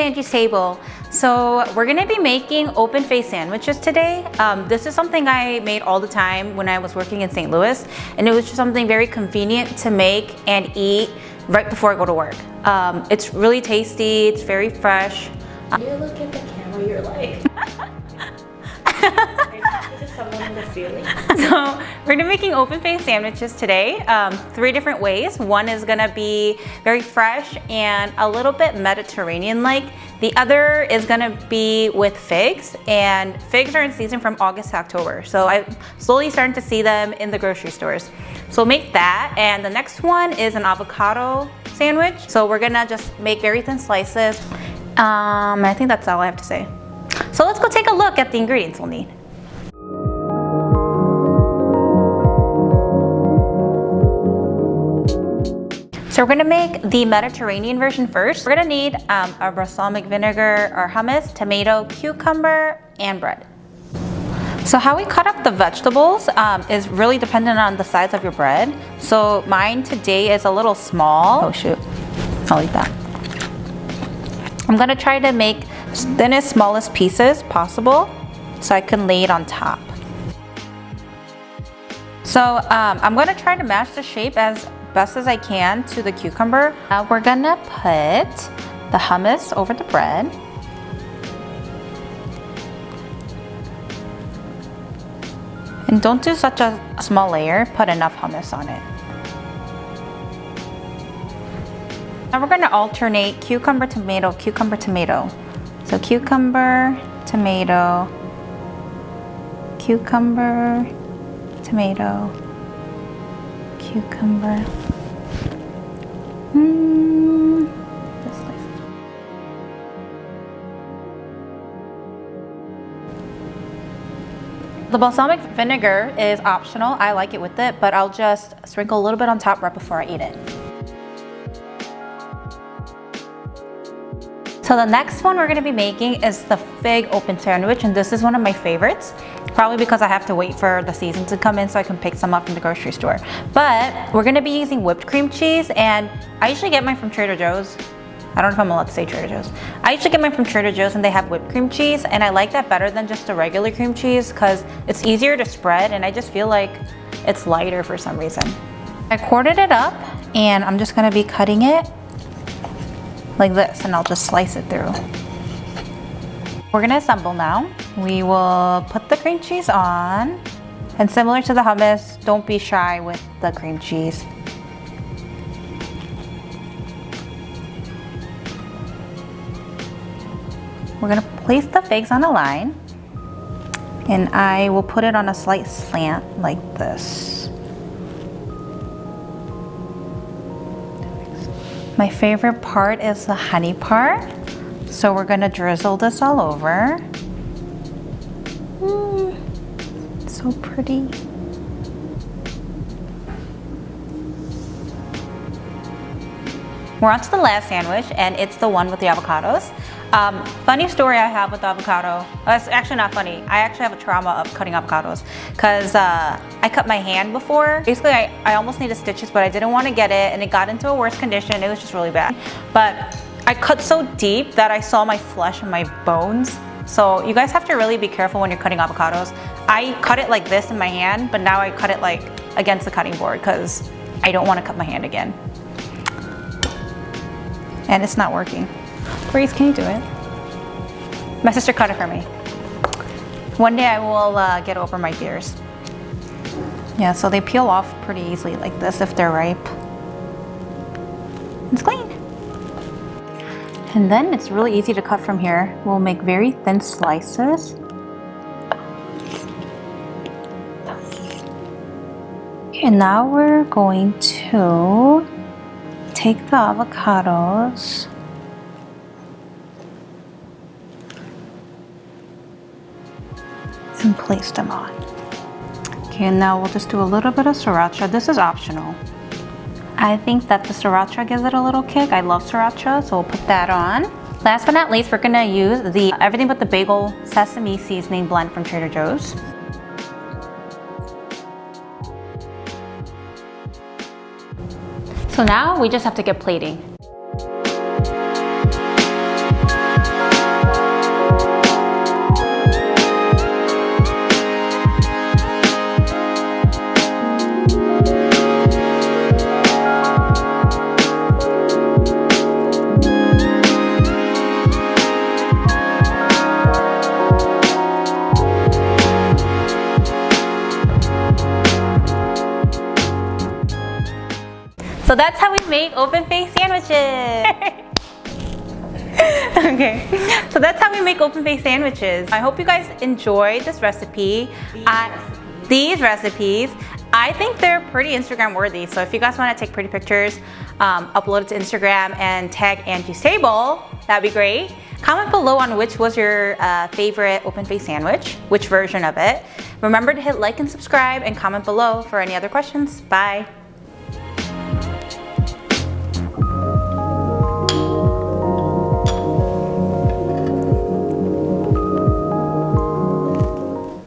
Angie's table. So we're gonna be making open face sandwiches today. This is something I made all the time when I was working in St. Louis, and it was just something very convenient to make and eat right before I go to work. It's really tasty, it's very fresh. You look at the camera, you're like, just someone in the ceiling. So we're gonna be making open face sandwiches today, 3 different ways. One is gonna be very fresh and a little bit Mediterranean-like. The other is gonna be with figs, and figs are in season from August to October. So I'm slowly starting to see them in the grocery stores. So make that, and the next one is an avocado sandwich. So we're gonna just make very thin slices. I think that's all I have to say. So let's go take a look at the ingredients we'll need. So we're gonna make the Mediterranean version first. We're gonna need a balsamic vinegar or hummus, tomato, cucumber, and bread. So how we cut up the vegetables is really dependent on the size of your bread. So mine today is a little small. Oh shoot, I'll eat that. I'm gonna try to make thinnest, smallest pieces possible so I can lay it on top. So I'm gonna try to match the shape as best as I can to the cucumber. Now we're gonna put the hummus over the bread. And don't do such a small layer, put enough hummus on it. Now we're gonna alternate cucumber, tomato, cucumber, tomato. So cucumber, tomato, cucumber, tomato, cucumber. The balsamic vinegar is optional. I like it with it, but I'll just sprinkle a little bit on top right before I eat it. So the next one we're gonna be making is the fig open sandwich, and this is one of my favorites. Probably because I have to wait for the season to come in so I can pick some up from the grocery store. But we're gonna be using whipped cream cheese, and I usually get mine from Trader Joe's. I don't know if I'm allowed to say Trader Joe's. I usually get mine from Trader Joe's, and they have whipped cream cheese, and I like that better than just the regular cream cheese because it's easier to spread, and I just feel like it's lighter for some reason. I quartered it up, and I'm just gonna be cutting it like this, and I'll just slice it through. We're gonna assemble now. We will put the cream cheese on, and similar to the hummus, don't be shy with the cream cheese. We're gonna place the figs on a line, and I will put it on a slight slant like this. My favorite part is the honey part. So we're gonna drizzle this all over. So pretty. We're on to the last sandwich, and it's the one with the avocados. Funny story I have with the avocado. It's actually not funny. I actually have a trauma of cutting avocados because I cut my hand before. Basically, I almost needed stitches, but I didn't want to get it, and it got into a worse condition. It was just really bad. But I cut so deep that I saw my flesh and my bones. So you guys have to really be careful when you're cutting avocados. I cut it like this in my hand, but now I cut it like against the cutting board because I don't want to cut my hand again. And it's not working. Grace, can you do it? My sister cut it for me. One day I will get over my fears. Yeah, so they peel off pretty easily like this if they're ripe. It's clean. And then it's really easy to cut from here. We'll make very thin slices. And now we're going to take the avocados and place them on. Okay, and now we'll just do a little bit of sriracha. This is optional. I think that the sriracha gives it a little kick. I love sriracha, so we'll put that on. Last but not least, we're gonna use the Everything But the Bagel Sesame Seasoning Blend from Trader Joe's. So now we just have to get plating. So that's how we make open face sandwiches. Okay, so that's how we make open face sandwiches. I hope you guys enjoyed this recipe. These recipes. I think they're pretty Instagram worthy. So if you guys want to take pretty pictures, upload it to Instagram and tag Angie's Table, that'd be great. Comment below on which was your favorite open face sandwich, which version of it. Remember to hit like and subscribe and comment below for any other questions. Bye.